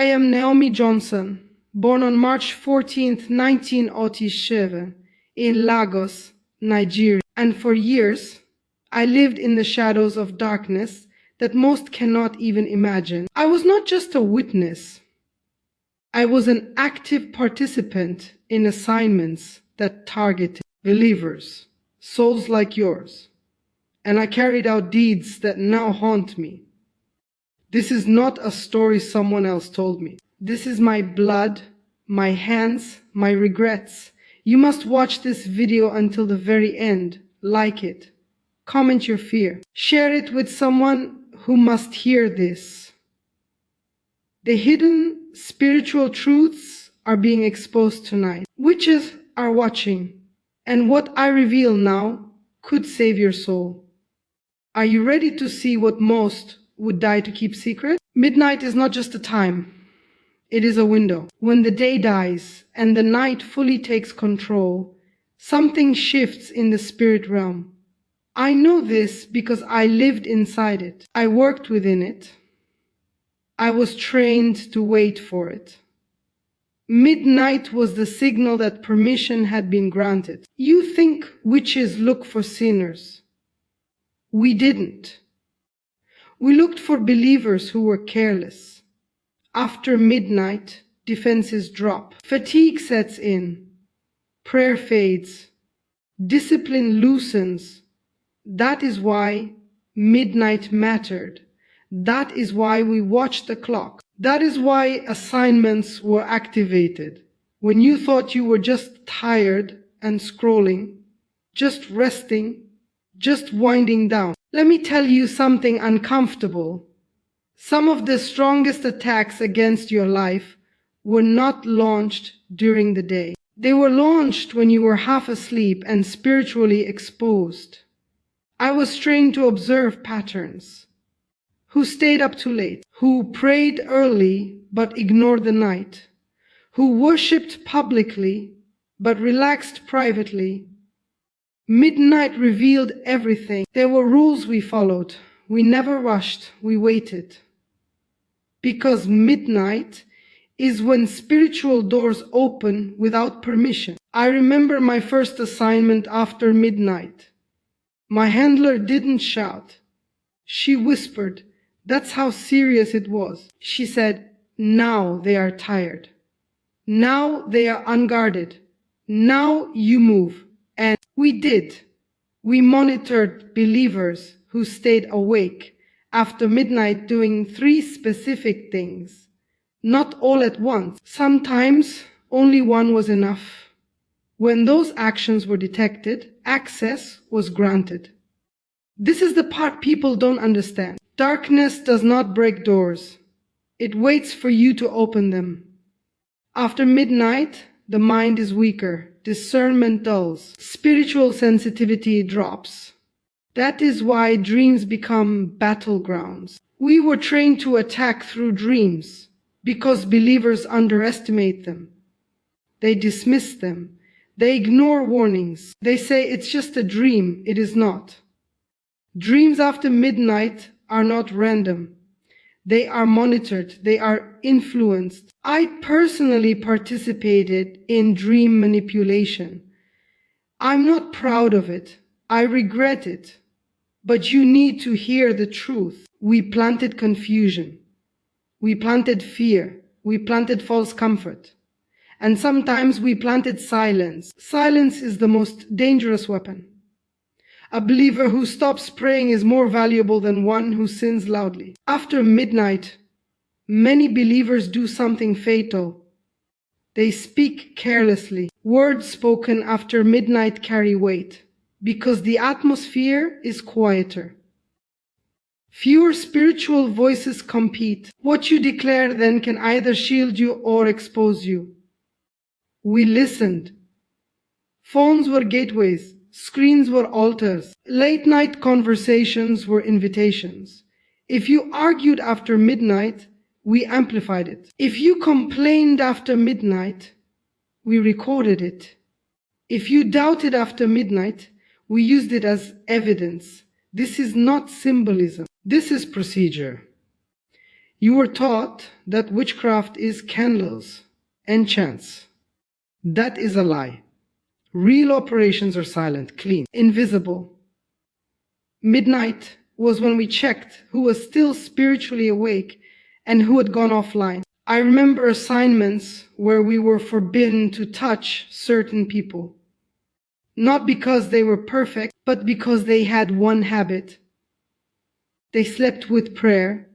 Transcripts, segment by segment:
I am Naomi Johnson, born on March 14, 1907, in Lagos, Nigeria, and for years I lived in the shadows of darkness that most cannot even imagine. I was not just a witness. I was an active participant in assignments that targeted believers, souls like yours, and I carried out deeds that now haunt me. This is not a story someone else told me. This is my blood, my hands, my regrets. You must watch this video until the very end. Like it. Comment your fear. Share it with someone who must hear this. The hidden spiritual truths are being exposed tonight. Witches are watching, and what I reveal now could save your soul. Are you ready to see what most would die to keep secret? Midnight is not just a time. It is a window. When the day dies and the night fully takes control, something shifts in the spirit realm. I know this because I lived inside it. I worked within it. I was trained to wait for it. Midnight was the signal that permission had been granted. You think witches look for sinners. We didn't. We looked for believers who were careless. After midnight, defenses drop. Fatigue sets in. Prayer fades. Discipline loosens. That is why midnight mattered. That is why we watched the clock. That is why assignments were activated. When you thought you were just tired and scrolling, just resting, just winding down. Let me tell you something uncomfortable. Some of the strongest attacks against your life were not launched during the day. They were launched when you were half asleep and spiritually exposed. I was trained to observe patterns. Who stayed up too late, who prayed early but ignored the night, who worshipped publicly but relaxed privately. Midnight revealed everything. There were rules we followed. We never rushed, we waited. Because midnight is when spiritual doors open without permission. I remember my first assignment after midnight. My handler didn't shout. She whispered. That's how serious it was. She said, now they are tired. Now they are unguarded. Now you move. And we did. We monitored believers who stayed awake after midnight doing 3 specific things. Not all at once. Sometimes only one was enough. When those actions were detected, access was granted. This is the part people don't understand. Darkness does not break doors. It waits for you to open them. After midnight, the mind is weaker, discernment dulls, spiritual sensitivity drops. That is why dreams become battlegrounds. We were trained to attack through dreams because believers underestimate them. They dismiss them. They ignore warnings. They say it's just a dream. It is not. Dreams after midnight are not random. They are monitored. They are influenced. I personally participated in dream manipulation. I'm not proud of it. I regret it. But you need to hear the truth. We planted confusion. We planted fear. We planted false comfort. And sometimes we planted silence. Silence is the most dangerous weapon. A believer who stops praying is more valuable than one who sins loudly. After midnight, many believers do something fatal. They speak carelessly. Words spoken after midnight carry weight because the atmosphere is quieter. Fewer spiritual voices compete. What you declare then can either shield you or expose you. We listened. Phones were gateways. Screens were altars. Late night conversations were invitations. If you argued after midnight, we amplified it. If you complained after midnight, we recorded it. If you doubted after midnight, we used it as evidence. This is not symbolism. This is procedure. You were taught that witchcraft is candles and chants. That is a lie. Real operations are silent, clean, invisible. Midnight was when we checked who was still spiritually awake and who had gone offline. I remember assignments where we were forbidden to touch certain people. Not because they were perfect, but because they had one habit. They slept with prayer,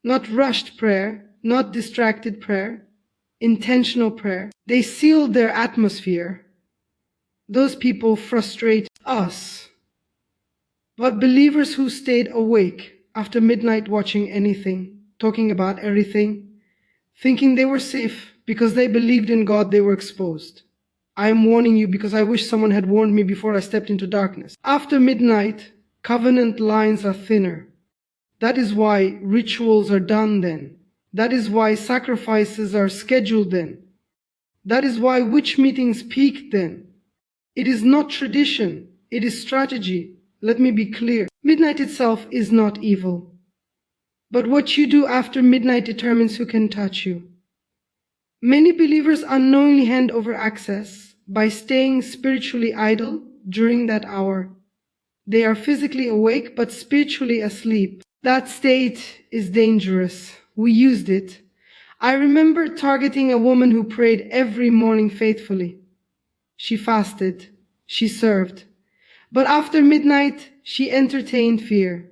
not rushed prayer, not distracted prayer, intentional prayer. They sealed their atmosphere. Those people frustrate us. But believers who stayed awake after midnight watching anything, talking about everything, thinking they were safe because they believed in God, they were exposed. I am warning you because I wish someone had warned me before I stepped into darkness. After midnight, covenant lines are thinner. That is why rituals are done then. That is why sacrifices are scheduled then. That is why witch meetings peak then. It is not tradition, it is strategy. Let me be clear. Midnight itself is not evil. But what you do after midnight determines who can touch you. Many believers unknowingly hand over access by staying spiritually idle during that hour. They are physically awake but spiritually asleep. That state is dangerous. We used it. I remember targeting a woman who prayed every morning faithfully. She fasted. She served. But after midnight, she entertained fear.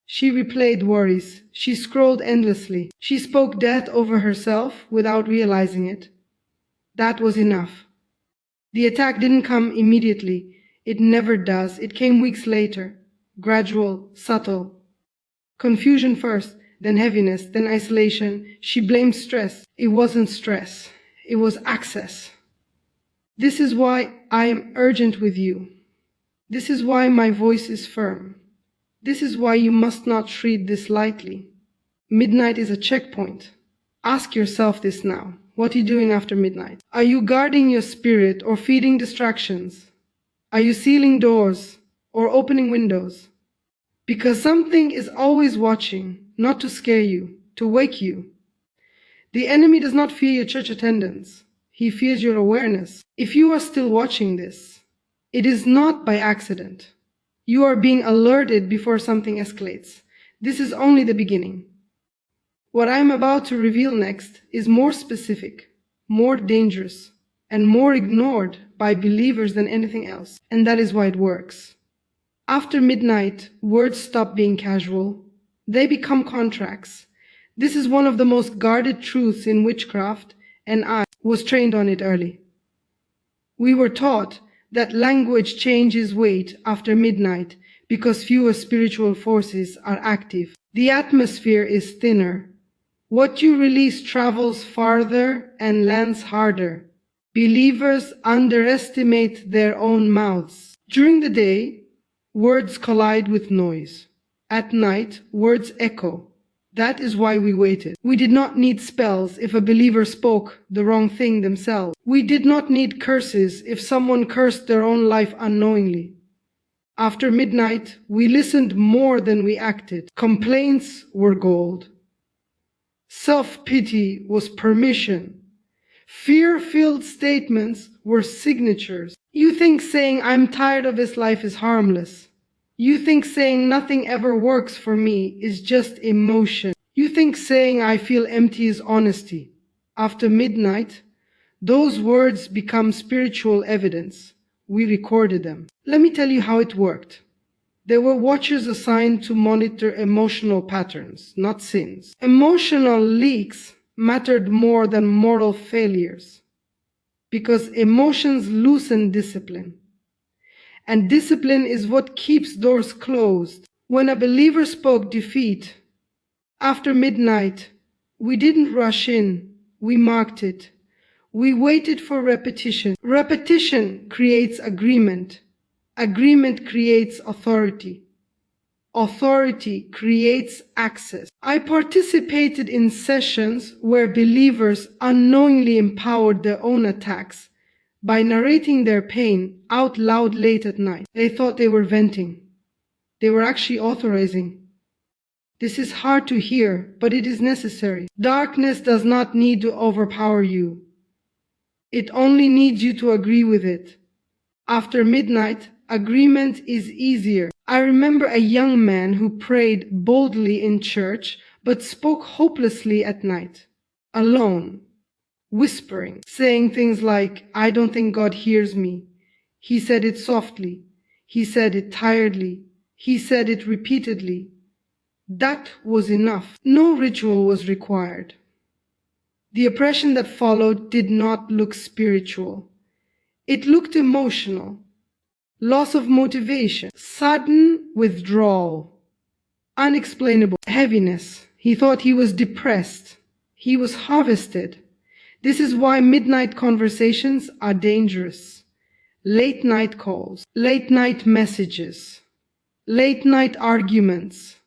She replayed worries. She scrolled endlessly. She spoke death over herself without realizing it. That was enough. The attack didn't come immediately. It never does. It came weeks later. Gradual, subtle. Confusion first, then heaviness, then isolation. She blamed stress. It wasn't stress. It was access. This is why I am urgent with you. This is why my voice is firm. This is why you must not treat this lightly. Midnight is a checkpoint. Ask yourself this now. What are you doing after midnight? Are you guarding your spirit or feeding distractions? Are you sealing doors or opening windows? Because something is always watching, not to scare you, to wake you. The enemy does not fear your church attendance. He fears your awareness. If you are still watching this, it is not by accident. You are being alerted before something escalates. This is only the beginning. What I am about to reveal next is more specific, more dangerous, and more ignored by believers than anything else. And that is why it works. After midnight, words stop being casual. They become contracts. This is one of the most guarded truths in witchcraft, and I was trained on it early. We were taught that language changes weight after midnight because fewer spiritual forces are active. The atmosphere is thinner. What you release travels farther and lands harder. Believers underestimate their own mouths. During the day, words collide with noise. At night, words echo. That is why we waited. We did not need spells if a believer spoke the wrong thing themselves. We did not need curses if someone cursed their own life unknowingly. After midnight, we listened more than we acted. Complaints were gold. Self-pity was permission. Fear-filled statements were signatures. You think saying I'm tired of this life is harmless. You think saying nothing ever works for me is just emotion. You think saying I feel empty is honesty. After midnight, those words become spiritual evidence. We recorded them. Let me tell you how it worked. There were watchers assigned to monitor emotional patterns, not sins. Emotional leaks mattered more than moral failures because emotions loosen discipline. And discipline is what keeps doors closed. When a believer spoke defeat after midnight, we didn't rush in, we marked it. We waited for repetition. Repetition creates agreement. Agreement creates authority. Authority creates access. I participated in sessions where believers unknowingly empowered their own attacks by narrating their pain out loud late at night. They thought they were venting. They were actually authorizing. This is hard to hear, but it is necessary. Darkness does not need to overpower you. It only needs you to agree with it. After midnight, agreement is easier. I remember a young man who prayed boldly in church, but spoke hopelessly at night, alone, whispering, saying things like, "I don't think God hears me." He said it softly. He said it tiredly. He said it repeatedly. That was enough. No ritual was required. The oppression that followed did not look spiritual. It looked emotional. Loss of motivation, sudden withdrawal, unexplainable heaviness. He thought he was depressed. He was harvested. This is why midnight conversations are dangerous. Late night calls, late night messages, late night arguments,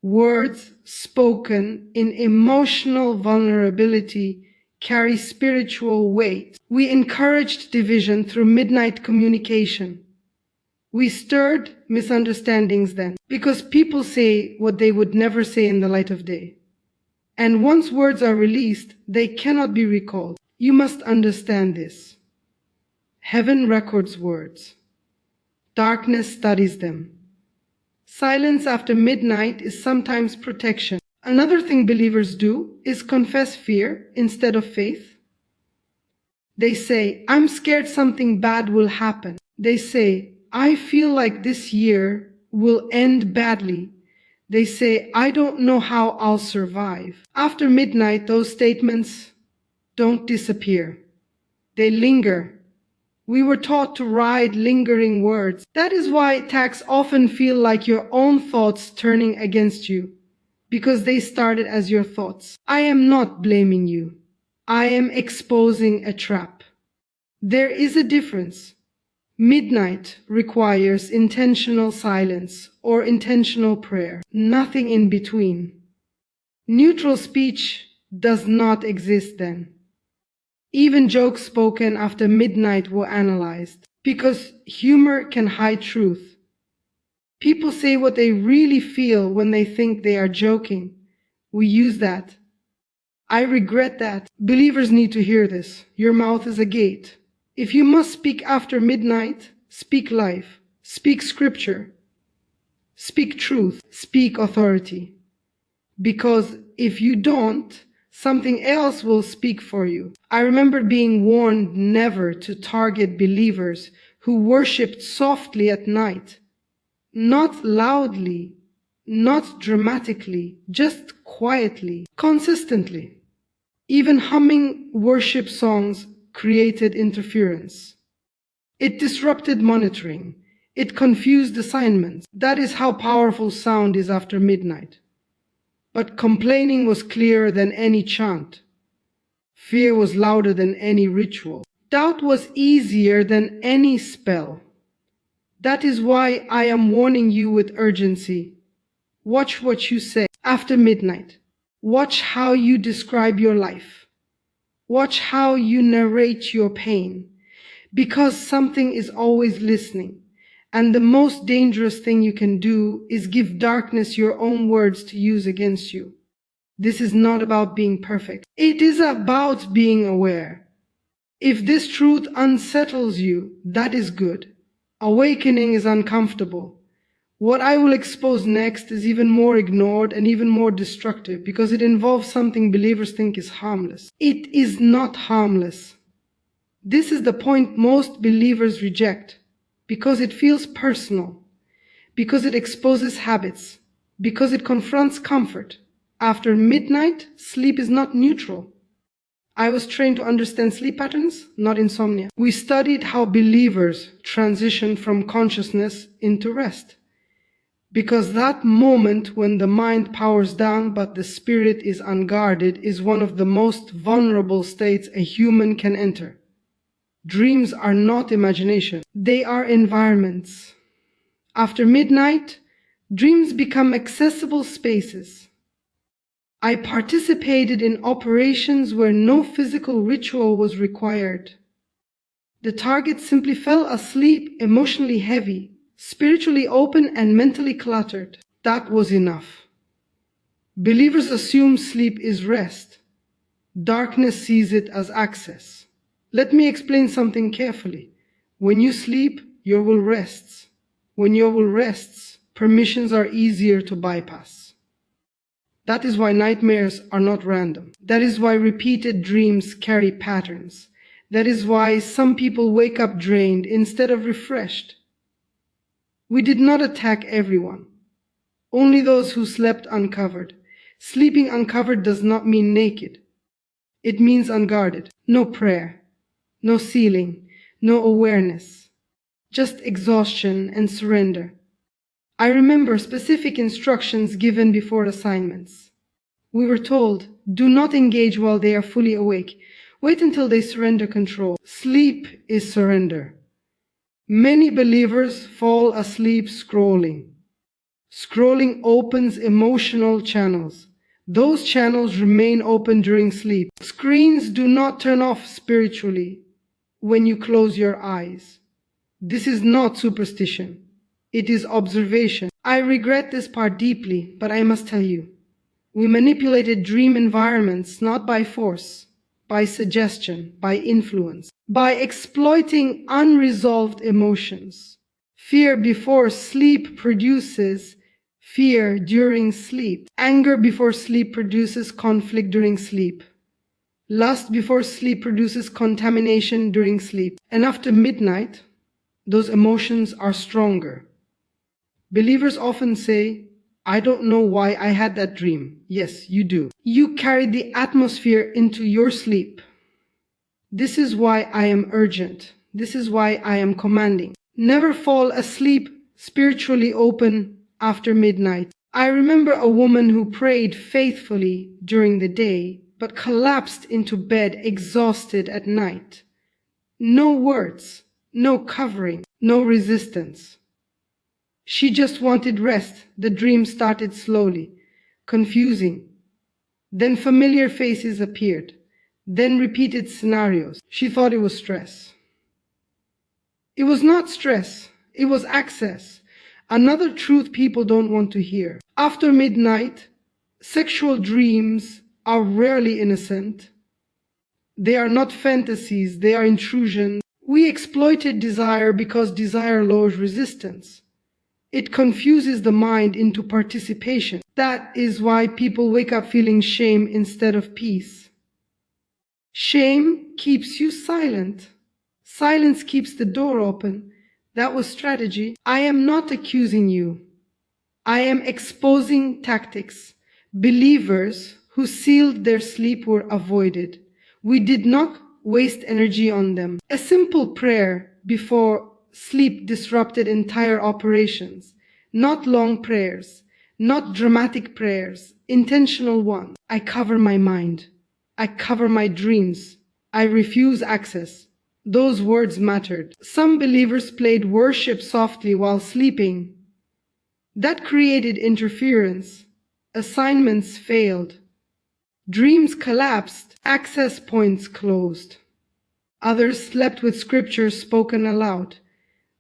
words spoken in emotional vulnerability carry spiritual weight. We encouraged division through midnight communication. We stirred misunderstandings then, because people say what they would never say in the light of day. And once words are released, they cannot be recalled. You must understand this. Heaven records words. Darkness studies them. Silence after midnight is sometimes protection. Another thing believers do is confess fear instead of faith. They say, "I'm scared something bad will happen." They say, "I feel like this year will end badly." They say, "I don't know how I'll survive." After midnight, those statements don't disappear. They linger. We were taught to ride lingering words. That is why attacks often feel like your own thoughts turning against you, because they started as your thoughts. I am not blaming you. I am exposing a trap. There is a difference. Midnight requires intentional silence or intentional prayer, nothing in between. Neutral speech does not exist then. Even jokes spoken after midnight were analyzed, because humor can hide truth. People say what they really feel when they think they are joking. We use that. I regret that. Believers need to hear this. Your mouth is a gate. If you must speak after midnight, speak life, speak scripture, speak truth, speak authority. Because if you don't, something else will speak for you. I remember being warned never to target believers who worshipped softly at night. Not loudly, not dramatically, just quietly, consistently. Even humming worship songs created interference. It disrupted monitoring. It confused assignments. That is how powerful sound is after midnight. But complaining was clearer than any chant. Fear was louder than any ritual. Doubt was easier than any spell. That is why I am warning you with urgency. Watch what you say after midnight. Watch how you describe your life. Watch how you narrate your pain. Because something is always listening. And the most dangerous thing you can do is give darkness your own words to use against you. This is not about being perfect. It is about being aware. If this truth unsettles you, that is good. Awakening is uncomfortable. What I will expose next is even more ignored and even more destructive because it involves something believers think is harmless. It is not harmless. This is the point most believers reject. Because it feels personal, because it exposes habits, because it confronts comfort. After midnight, sleep is not neutral. I was trained to understand sleep patterns, not insomnia. We studied how believers transition from consciousness into rest. Because that moment when the mind powers down but the spirit is unguarded is one of the most vulnerable states a human can enter. Dreams are not imagination. They are environments. After midnight, dreams become accessible spaces. I participated in operations where no physical ritual was required. The target simply fell asleep, emotionally heavy, spiritually open and mentally cluttered. That was enough. Believers assume sleep is rest. Darkness sees it as access. Let me explain something carefully. When you sleep, your will rests. When your will rests, permissions are easier to bypass. That is why nightmares are not random. That is why repeated dreams carry patterns. That is why some people wake up drained instead of refreshed. We did not attack everyone. Only those who slept uncovered. Sleeping uncovered does not mean naked. It means unguarded. No prayer, no sealing, no awareness. Just exhaustion and surrender. I remember specific instructions given before assignments. We were told, do not engage while they are fully awake. Wait until they surrender control. Sleep is surrender. Many believers fall asleep scrolling. Scrolling opens emotional channels. Those channels remain open during sleep. Screens do not turn off spiritually when you close your eyes. This is not superstition. It is observation. I regret this part deeply, but I must tell you. We manipulated dream environments not by force, by suggestion, by influence, by exploiting unresolved emotions. Fear before sleep produces fear during sleep. Anger before sleep produces conflict during sleep. Lust before sleep produces contamination during sleep. And after midnight, those emotions are stronger. Believers often say, I don't know why I had that dream. Yes, you do. You carried the atmosphere into your sleep. This is why I am urgent. This is why I am commanding. Never fall asleep spiritually open after midnight. I remember a woman who prayed faithfully during the day, but collapsed into bed exhausted at night. No words, no covering, no resistance. She just wanted rest. The dream started slowly, confusing. Then familiar faces appeared. Then repeated scenarios. She thought it was stress. It was not stress. It was access. Another truth people don't want to hear. After midnight, sexual dreams are rarely innocent. They are not fantasies. They are intrusions. We exploited desire because desire lowers resistance. It confuses the mind into participation. That is why people wake up feeling shame instead of peace. Shame keeps you silent. Silence keeps the door open. That was strategy. I am not accusing you. I am exposing tactics. Believers who sealed their sleep were avoided. We did not waste energy on them. A simple prayer before sleep disrupted entire operations. Not long prayers, not dramatic prayers, intentional ones. I cover my mind. I cover my dreams. I refuse access. Those words mattered. Some believers played worship softly while sleeping. That created interference. Assignments failed. Dreams collapsed. Access points closed. Others slept with scriptures spoken aloud.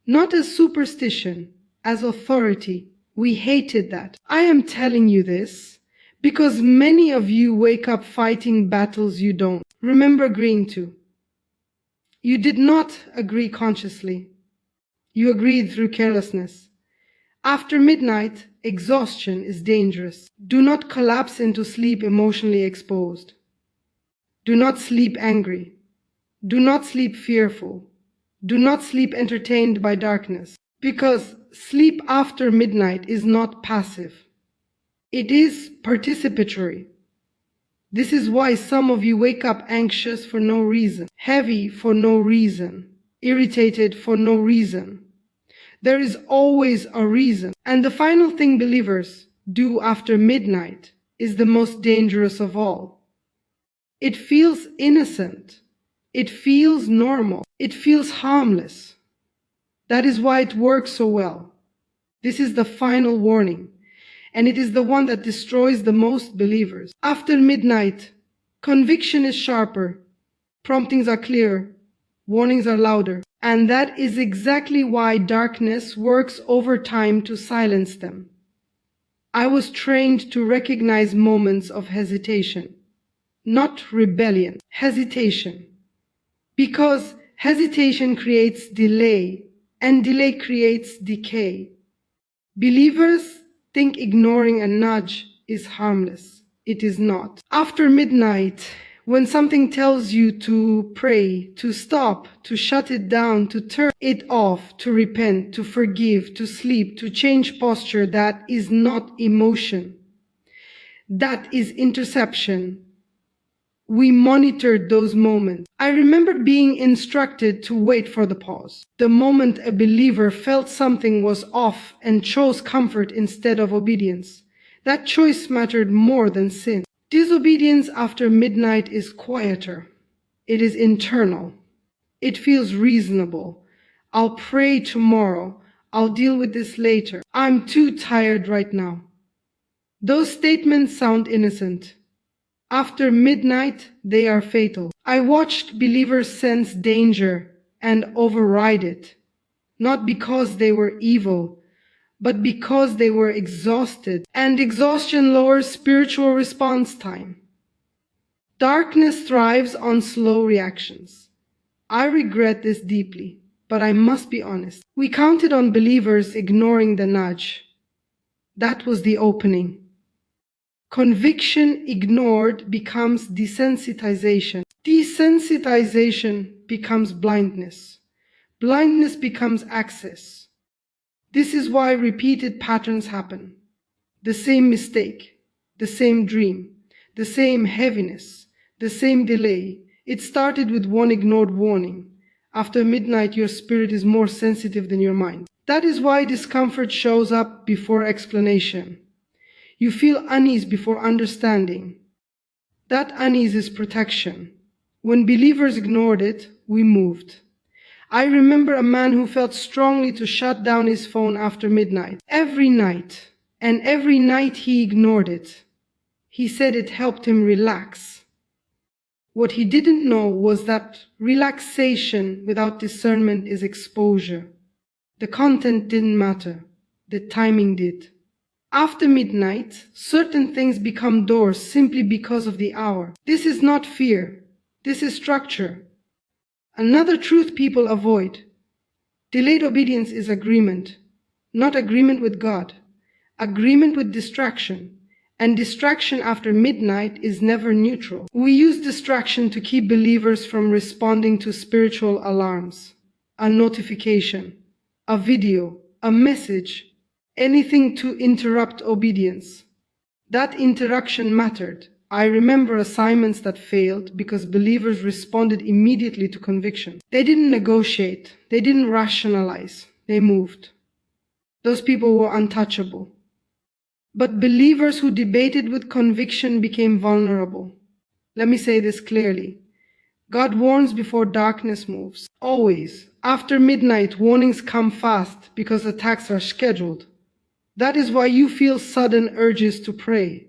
Not as superstition, as authority. We hated that. I am telling you this because many of you wake up fighting battles you don't remember agreeing to. You did not agree consciously. You agreed through carelessness. After midnight, exhaustion is dangerous. Do not collapse into sleep emotionally exposed. Do not sleep angry. Do not sleep fearful. Do not sleep entertained by darkness. Because sleep after midnight is not passive. It is participatory. This is why some of you wake up anxious for no reason, heavy for no reason, irritated for no reason. There is always a reason. And the final thing believers do after midnight is the most dangerous of all. It feels innocent. It feels normal. It feels harmless. That is why it works so well. This is the final warning, and it is the one that destroys the most believers. After midnight, conviction is sharper, promptings are clearer, warnings are louder, and that is exactly why darkness works overtime to silence them. I was trained to recognize moments of hesitation, not rebellion, hesitation. Because hesitation creates delay, and delay creates decay. Believers think ignoring a nudge is harmless. It is not. After midnight, when something tells you to pray, to stop, to shut it down, to turn it off, to repent, to forgive, to sleep, to change posture, that is not emotion. That is interception. We monitored those moments. I remember being instructed to wait for the pause. The moment a believer felt something was off and chose comfort instead of obedience, that choice mattered more than sin. Disobedience after midnight is quieter. It is internal. It feels reasonable. I'll pray tomorrow. I'll deal with this later. I'm too tired right now. Those statements sound innocent. After midnight, they are fatal. I watched believers sense danger and override it, not because they were evil, but because they were exhausted, and exhaustion lowers spiritual response time. Darkness thrives on slow reactions. I regret this deeply, but I must be honest. We counted on believers ignoring the nudge. That was the opening. Conviction ignored becomes desensitization. Desensitization becomes blindness. Blindness becomes access. This is why repeated patterns happen. The same mistake, the same dream, the same heaviness, the same delay. It started with one ignored warning. After midnight, your spirit is more sensitive than your mind. That is why discomfort shows up before explanation. You feel unease before understanding. That unease is protection. When believers ignored it, we moved. I remember a man who felt strongly to shut down his phone after midnight. Every night. And every night he ignored it. He said it helped him relax. What he didn't know was that relaxation without discernment is exposure. The content didn't matter. The timing did. After midnight, certain things become doors simply because of the hour. This is not fear. This is structure. Another truth people avoid. Delayed obedience is agreement. Not agreement with God. Agreement with distraction. And distraction after midnight is never neutral. We use distraction to keep believers from responding to spiritual alarms. A notification, a video, a message, anything to interrupt obedience. That interruption mattered. I remember assignments that failed because believers responded immediately to conviction. They didn't negotiate. They didn't rationalize. They moved. Those people were untouchable. But believers who debated with conviction became vulnerable. Let me say this clearly. God warns before darkness moves. Always. After midnight, warnings come fast because attacks are scheduled. That is why you feel sudden urges to pray,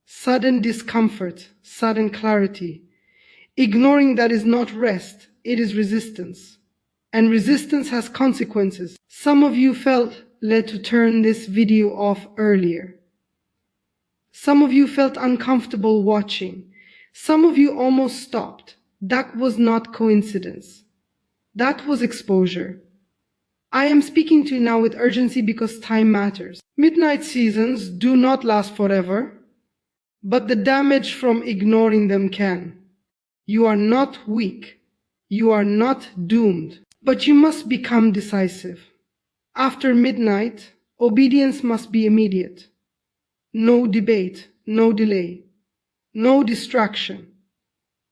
sudden discomfort, sudden clarity. Ignoring that is not rest, it is resistance. And resistance has consequences. Some of you felt led to turn this video off earlier. Some of you felt uncomfortable watching. Some of you almost stopped. That was not coincidence. That was exposure. I am speaking to you now with urgency because time matters. Midnight seasons do not last forever, but the damage from ignoring them can. You are not weak. You are not doomed, but you must become decisive. After midnight, obedience must be immediate. No debate, no delay, no distraction.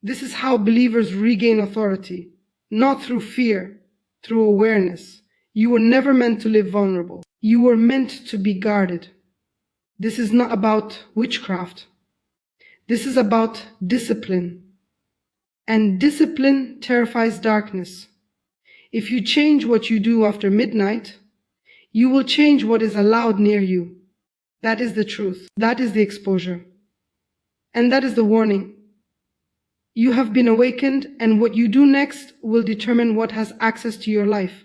This is how believers regain authority, not through fear, through awareness. You were never meant to live vulnerable. You were meant to be guarded. This is not about witchcraft. This is about discipline. And discipline terrifies darkness. If you change what you do after midnight, you will change what is allowed near you. That is the truth. That is the exposure. And that is the warning. You have been awakened, and what you do next will determine what has access to your life.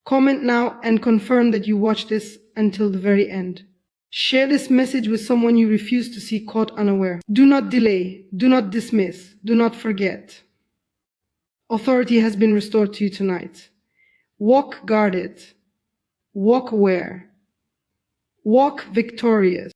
Comment now and confirm that you watched this until the very end. Share this message with someone you refuse to see caught unaware. Do not delay. Do not dismiss. Do not forget. Authority has been restored to you tonight. Walk guarded. Walk aware. Walk victorious.